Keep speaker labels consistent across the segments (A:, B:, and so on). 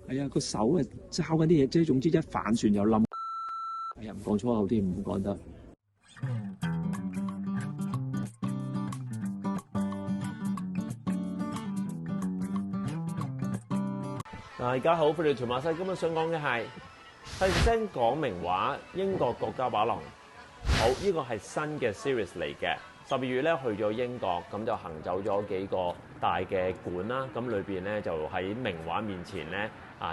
A: 係啊，個手啊揸緊啲嘢，即係總之一反船就冧。哎呀，唔講粗口啲，唔講得。
B: 大家好，歡迎嚟屯馬西。今日想講嘅係細聲講明話，英國國家畫廊。好，呢個係新嘅 series 嚟嘅。12月咧去咗英國，咁就行走咗幾個大嘅館啦。咁裏邊咧就喺名畫面前咧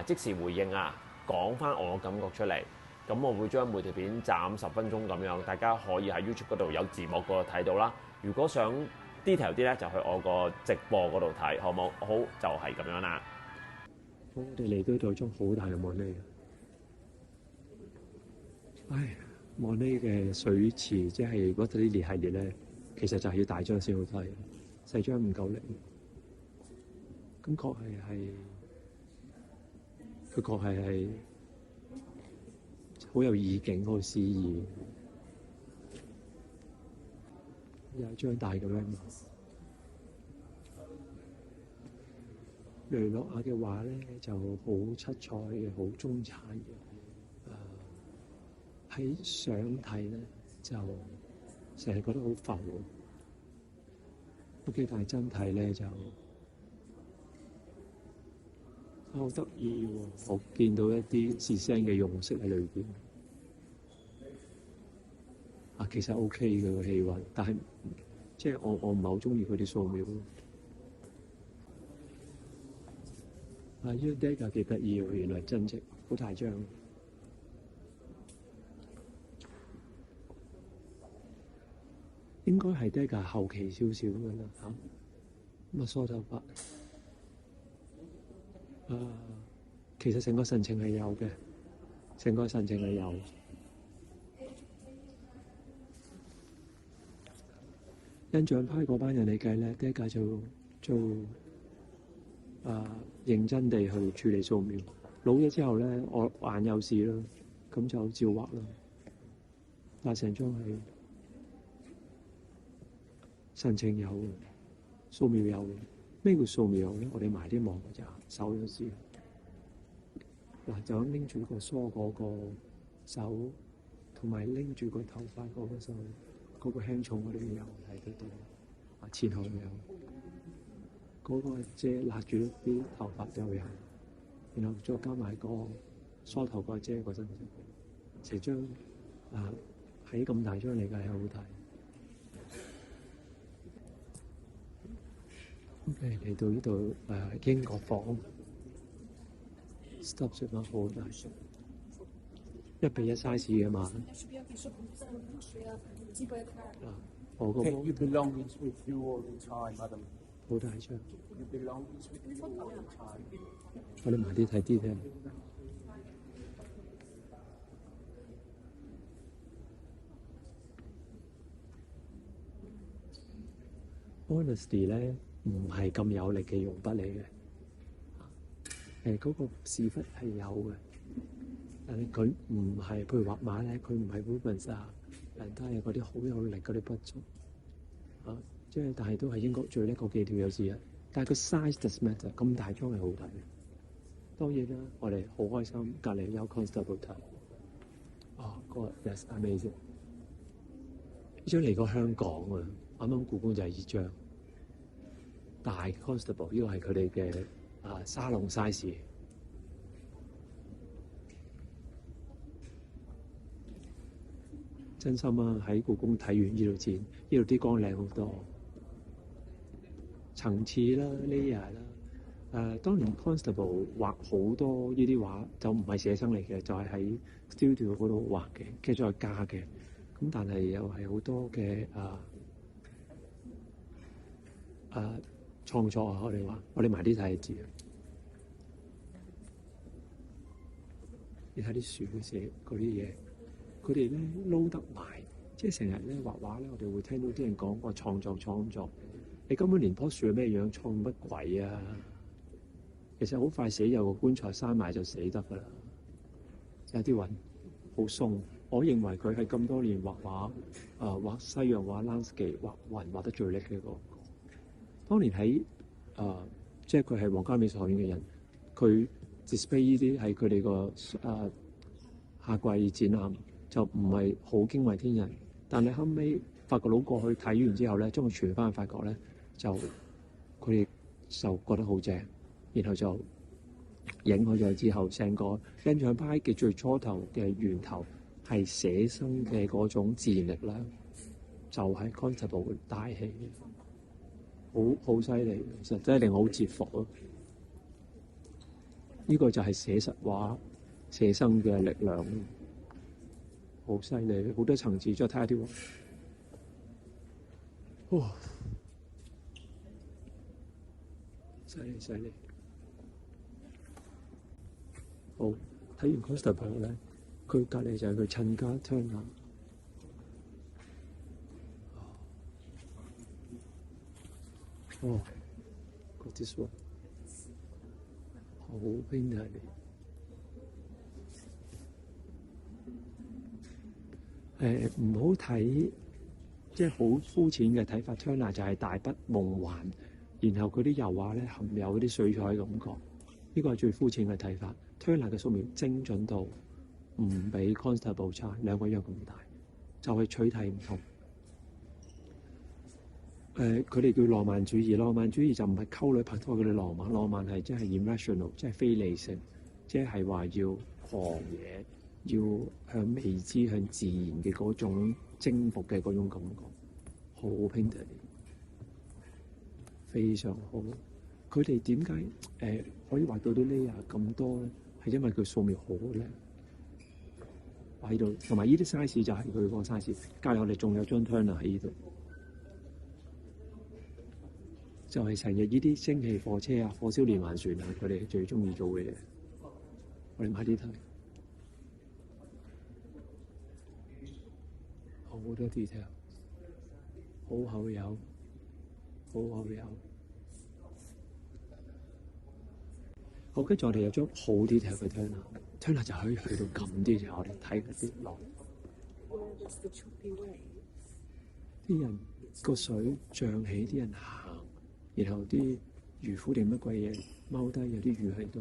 B: 即時回應講翻我感覺出嚟。咁我會將每條片斬10分鐘咁樣，大家可以喺 YouTube 嗰度有字幕嗰度睇到啦。如果想 detail 啲咧，就去我個直播嗰度睇，好冇？好，就係咁樣啦。
A: 我哋嚟到度張好大嘅莫呢，唉，莫呢嘅水池即係 Water Lily 系列咧，其實就係要大張先好睇，細張唔夠力。咁確係佢確係好有意境，好有詩意。有一張大嘅 canvas。雷諾亞嘅畫咧就好七彩嘅，好中產嘅。喺相睇咧就成日覺得好浮。OK，但係真睇咧就好得意喎！我見到一啲字聲嘅用色喺裏邊。其實 OK 嘅個氣氛，但係即係我唔係好中意佢啲素描。呢張 deca 幾得意喎，原來真跡，好大張。應該係 deca 後期少少㗎啦嚇。咁啊梳頭髮。其實成個神情係有嘅，成個神情係有。印象派嗰班人嚟計咧 deca 就做。認真地去處理素描，老咗之後咧，我眼有事啦，咁就照畫啦。但係成張係神情有，素描有。咩叫素描咧？我哋埋啲網就手有事。嗱，就咁拎住個梳嗰個手，同埋拎住個頭髮嗰個手，嗰個輕重我哋有睇得到，前後有。嗰個遮揦住啲頭髮都有，然後再加埋個梳頭個遮個身，成張喺咁大張嚟㗎係好睇。OK，嚟到呢度英國房 ，stop 出翻好大，1:1 size 嘅嘛。我個
C: Take your belongings with you all the time, madam.
A: 好大張。
C: Your belongings with you all the time.
A: 我哋埋啲睇啲聽。Honesty 咧唔係咁有力嘅用筆嚟嘅。嗰個屎忽係有嘅，但係佢唔係，譬如畫馬咧，佢唔係 Rubens 都係嗰啲好有力嗰啲筆觸。即係，但係都係英國最叻嗰幾條友之一。但係個 size does matter， 咁大張係好睇。當然啦，我哋好開心，隔離有 Constable 睇。嗰個 yes amazing。呢張嚟過香港啊，啱啱故宮就係呢張大 Constable， 呢個係佢哋嘅沙龍 size。真心喺故宮睇完呢度展，呢度啲光靚好多。層次啦 layer 啦，當年 Constable 畫好多呢啲畫就唔係寫生嚟嘅，就係喺 studio 嗰度畫嘅，跟住再加嘅。咁但係又係好多嘅創作我哋話，我哋埋啲睇字。你睇啲書寫嗰啲嘢，佢哋咧撈得埋，即係成日咧畫畫咧，我哋會聽到啲人講話創作。你根本連樖樹係咩樣，創乜鬼啊！其實好快死，有個棺材閂埋就死得㗎啦。有啲雲好鬆，我認為佢係咁多年畫畫，畫西洋畫、landscape、畫雲畫得最叻嘅一個。當年喺即係佢係皇家美術學院嘅人，佢 display 呢啲係佢哋個夏季展覽，就唔係好驚為天人。但係後尾法國佬過去睇完之後咧，將佢傳翻去法國咧，就佢哋就覺得好正，然後就影好咗之後，成個印象派嘅最初頭嘅源頭係寫生嘅嗰種自然力量，就係 Constable 帶起嘅，好犀利，其實真係令我好折服咯。呢個就係寫實畫寫生嘅力量，好犀利，好多層次。再睇下啲喎，哇！犀利犀利。好，睇完 Constable 咧，佢隔離就係佢親家 Turner。哦，got this one。好拼睇，唔好睇，即係好膚淺嘅睇法。Turner 就係大筆夢幻，然後佢啲油畫咧含有啲水彩感覺，呢個係最膚淺嘅睇法。Turner 嘅素描精準度唔比 Constable 差，兩個一樣咁大，就係取替唔同。佢哋叫浪漫主義，浪漫主義就唔係溝女拍拖嗰啲浪漫，浪漫係真係 irrational， 即係非理性，即係話要狂野，要向未知、向自然嘅嗰種征服嘅嗰種感覺，好 painted， 非常好。佢哋點解可以畫到啲 layer 咁多咧？係因為佢素描好靚，畫喺度，同埋呢啲 size 就係佢個 size。隔離我哋仲有張 Turner 喺呢度。就係成日呢啲蒸汽火車啊、火燒連環船啊，佢哋最中意做嘅嘢。我哋買啲睇，好多 detail， 好厚有，好厚有。好，跟住我哋有張好 detail 嘅 Turner 就可以去到咁啲嘅，我哋睇嗰啲落。啲人個水漲起，啲人行。然後啲漁夫定乜鬼嘢踎低，有啲魚喺度。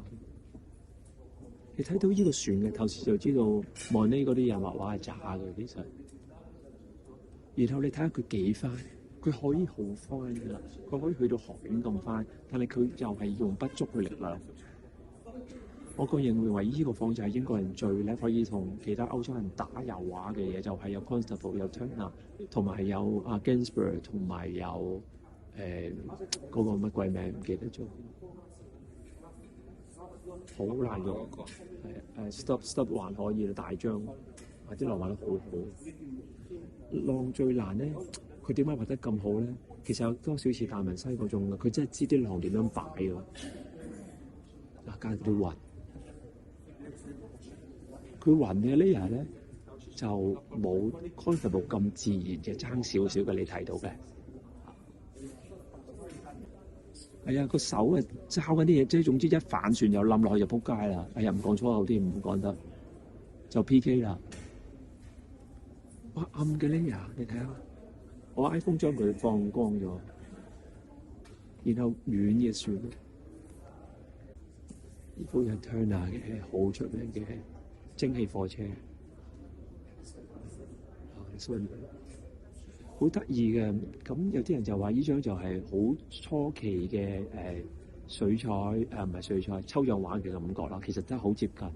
A: 你睇到呢個船嘅透視就知道望呢嗰啲人畫畫係渣嘅，其實。然後你睇下佢幾翻，佢可以好翻㗎啦，佢可以去到學院咁翻，但係佢又係用不足嘅力量。我個人認為呢個方就係英國人最叻可以同其他歐洲人打油畫嘅嘢，就係有 Constable、有 Turner， 同埋有阿 Gainsborough， 同埋有。嗰個乜鬼名唔記得咗，好難用。stop 還可以啦，大張或者浪畫得好好。浪最難咧，佢點解畫得咁好咧？其實有多少似達文西嗰種嘅，佢真係知啲浪點樣擺㗎。嗱，加啲雲，佢雲嘅 layer 咧就冇 Constable 咁自然嘅，爭少少嘅，你睇到嘅。係啊，個手啊揸緊啲嘢，即係總之一反船又冧落去就撲街啦！哎呀，唔講粗口啲，唔講得就 PK 啦！哇，暗嘅 layer，你睇下，我 iPhone 將佢放光咗，然後軟嘅船，呢幅係 Turner 嘅好出名嘅蒸汽火車，好得意嘅。咁有啲人就話呢張就係好初期嘅水彩唔係水彩抽象畫嘅感覺啦。其實真係好接近。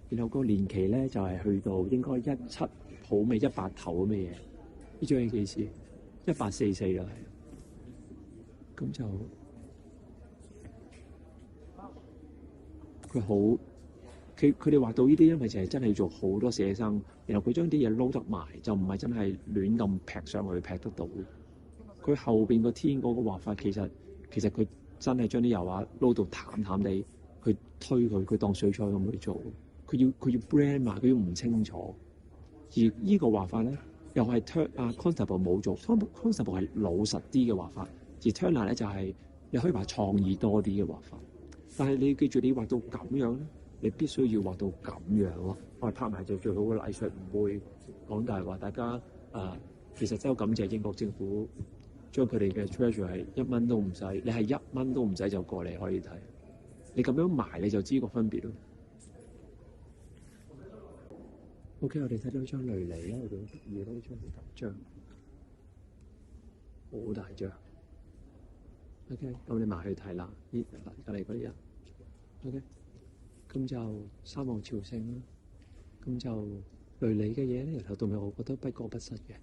A: 然後個年期咧就係去到應該17好尾18頭咁嘅嘢。呢張係幾時？1844啦，係。咁就佢好。佢哋畫到呢啲，因為就係真係做好多寫生，然後佢將啲嘢撈得埋，就唔係真係亂咁劈上去劈得到。佢後邊個天嗰個畫法，其實佢真係將啲油畫撈到淡淡地，去推佢當水彩咁去做。佢要 brand 埋，佢要唔清楚。而呢個畫法咧，又係 Constable 冇做 ，Constable 係老實啲嘅畫法，而 Turner 咧就係你可以話創意多啲嘅畫法。但係你要記住，你畫到咁樣咧。你必須要畫到咁樣咯，我哋拍賣就最好嘅藝術，唔會講大話。大家其實真係感謝英國政府將佢哋嘅 treasure 係1蚊都唔使，你係1蚊都唔使就過嚟可以睇。你咁樣埋你就知個分別咯。OK， 我哋睇到張雷尼咧，我哋好得意咯，呢張好大張，好大張。OK， 咁你埋去睇啦，隔離嗰啲人。OK， 咁就三望朝聖啦。咁就雷尼嘅嘢咧，由頭到尾我覺得不過不失嘅。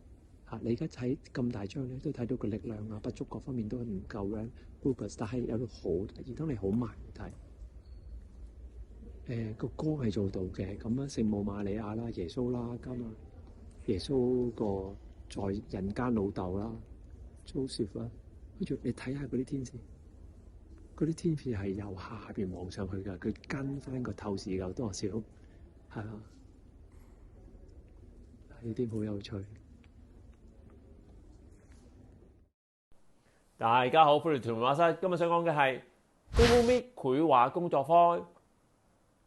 A: 你而家睇咁大張咧，都睇到個力量啊、不足各方面都係唔夠嘅 focus， 但係有到好得意，當你好埋睇。個歌係做到嘅，咁啊聖母瑪利亞啦、耶穌啦，加埋耶穌個在人間老豆啦、Joseph 啦，跟住你睇下嗰啲天使，嗰啲天使係由下邊望上去㗎，佢跟翻個透視有多少，係啊，呢啲好有趣。
B: 大家好，歡迎屯馬西。今日想講嘅係 Google Meet 繪畫工作坊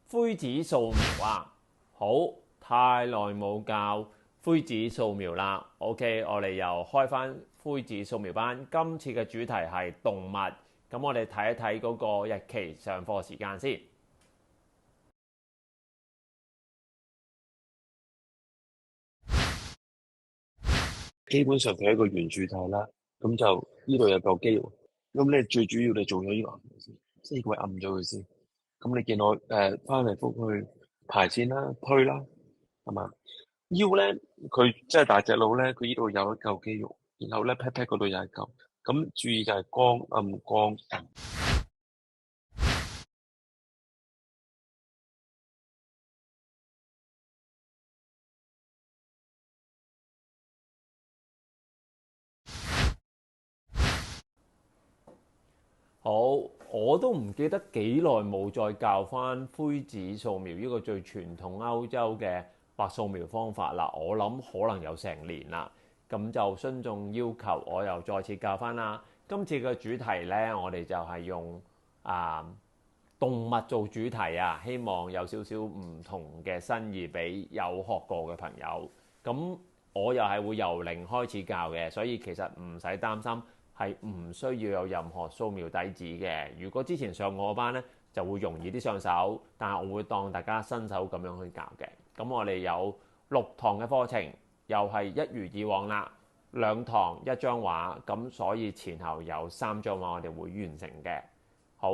B: 灰紙掃描啊！好，太耐冇教灰紙掃描啦。OK， 我哋又開翻灰紙掃描班。今次嘅主題係動物。咁我哋睇一睇嗰個日期、上課時間先。
D: 基本上佢係一個圓柱體啦，咁就呢度有嚿肌肉，咁你最主要你做咗呢個先，即係呢個位按咗佢先。咁你見我翻嚟覆去排線啦、推啦，係嘛？腰咧佢即係大隻佬咧，佢呢度有一嚿肌肉，然後咧 pat pat 嗰度有一嚿，咁注意就係光暗光。
B: 好，我都唔記得幾耐冇再教翻灰紙掃描呢個最傳統歐洲嘅畫掃描方法啦。我諗可能有成年啦，咁就遵眾要求，我又再次教翻啦。今次嘅主題呢，我哋就係用動物做主題啊，希望有少少唔同嘅新意俾有學過嘅朋友。咁我又係會由零開始教嘅，所以其實唔使擔心。係唔需要有任何掃描底子嘅。如果之前上我班呢，就會容易啲上手，但係我會當大家新手咁樣去教嘅。咁我哋有6堂嘅課程，又係一如以往啦，2堂1張畫，咁所以前後有3張畫我哋會完成嘅。好，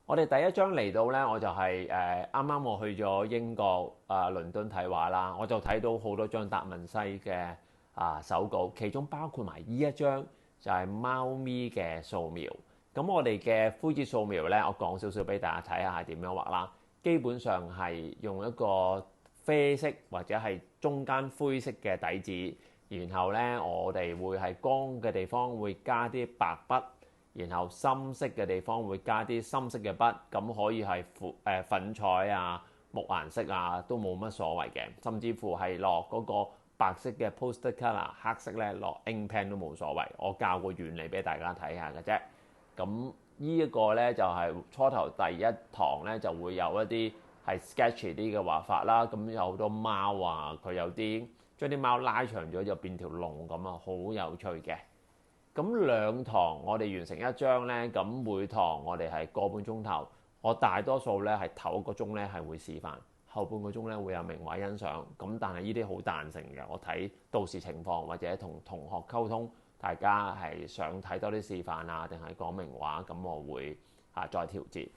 B: 我哋第一章嚟到呢，我就係啱啱我去咗英國倫敦睇畫啦，我就睇到好多張達文西嘅手稿，其中包括埋呢一張就係貓咪嘅掃描。咁我哋嘅灰紙掃描呢，我講少少俾大家睇下係點樣畫啦。基本上係用一個啡色或者係中間灰色嘅底子，然後呢，我哋會係光嘅地方會加啲白筆，然後深色嘅地方會加啲深色嘅筆，咁可以係粉彩啊、木顏色啊都冇乜所謂嘅，甚至乎係落嗰個白色嘅 poster colour， 黑色咧落 ink pen 都冇所謂。我教個原理俾大家睇下嘅啫。咁呢一個咧就係初頭第一堂咧就會有一啲係 sketchy 啲嘅畫法啦。咁有好多貓啊，佢有啲將啲貓拉長咗就變條龍咁啊，好有趣嘅。咁2堂我哋完成一張咧，咁每堂我哋係個半鐘頭。我大多數咧係頭1個鐘咧係會示範。後半個鐘咧會有名畫欣賞，咁但係呢啲好彈性嘅，我睇到時情況或者同同學溝通，大家係想睇多啲示範啊，定係講名畫，咁我會再調節。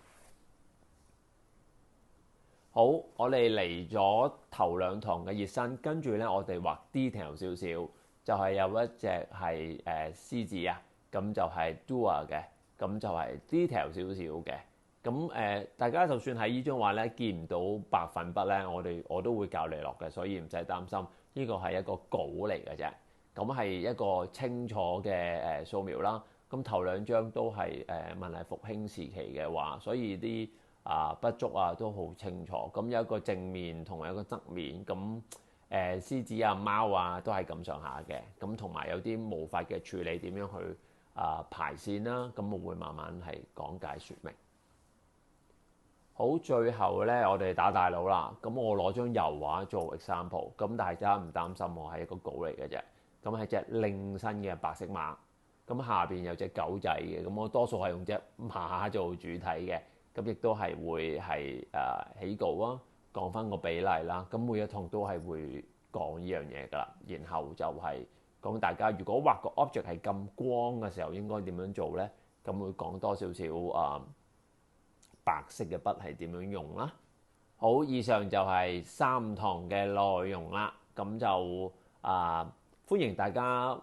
B: 好，我哋嚟咗頭2堂嘅熱身，跟住咧我哋畫 detail 少少，就係有一隻係獅子啊，咁就係 Dua 嘅，咁就係 detail 少少嘅。咁大家就算喺呢張畫咧見唔到白粉筆咧，我都會教你落嘅，所以唔使擔心。呢個係一個稿嚟嘅啫，咁係一個清楚嘅掃描啦。咁頭2張都係文藝復興時期嘅畫，所以啲筆觸都好清楚。咁有一個正面同埋一個側面，咁獅子啊、貓啊都係咁上下嘅。咁同埋有啲毛髮嘅處理點樣去排線啦，咁我會慢慢係講解説明。好，最後咧，我哋打大佬啦。咁我攞張油畫做 example，咁大家唔擔心，我係一個稿嚟嘅啫。咁係隻令身嘅白色馬，咁下邊有隻狗仔嘅。咁我多數係用隻馬做主體嘅，咁亦都係會係起稿啊，講翻個比例啦。咁每一堂都係會講呢樣嘢㗎啦。然後就係講大家如果畫個 object 係咁光嘅時候應該點樣做咧？咁會講多少少白色嘅筆係點樣用啦。好，以上就係3堂嘅內容啦。咁就歡迎大家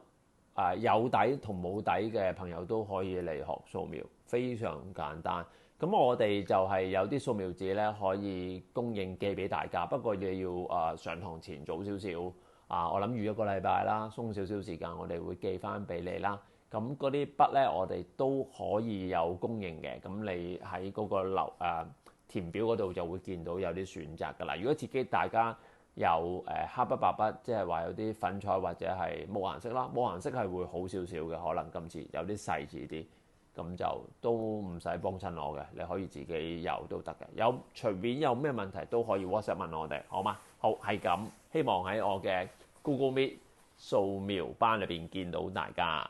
B: 有底同冇底嘅朋友都可以嚟學素描，非常簡單。咁我哋就係有啲素描紙咧可以供應寄俾大家，不過你要上堂前早少少我諗預1個禮拜啦，鬆少少時間，我哋會寄翻俾你啦。咁嗰啲筆咧，我哋都可以有供應嘅。咁你喺嗰個填表嗰度就會見到有啲選擇㗎啦。如果自己大家有黑筆白筆，即係話有啲粉彩或者係冇顏色啦，冇顏色係會好少少嘅，可能今次有啲細緻啲，咁就都唔使幫襯我嘅，你可以自己有都得嘅。隨便有咩問題都可以 WhatsApp 問我哋，好嗎？好，係咁，希望喺我嘅 Google Meet 素描班裏邊見到大家。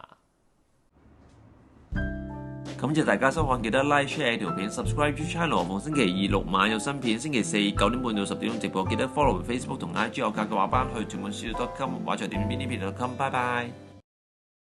B: 感謝大家收看，記得 like share 條片 subscribe to channel。逢星期2、6晚有新片，星期4 9點半到10點鐘直播。記得 follow Facebook 同 IG 我教嘅畫班去屯門書.com 畫在點邊啲片.com。拜拜。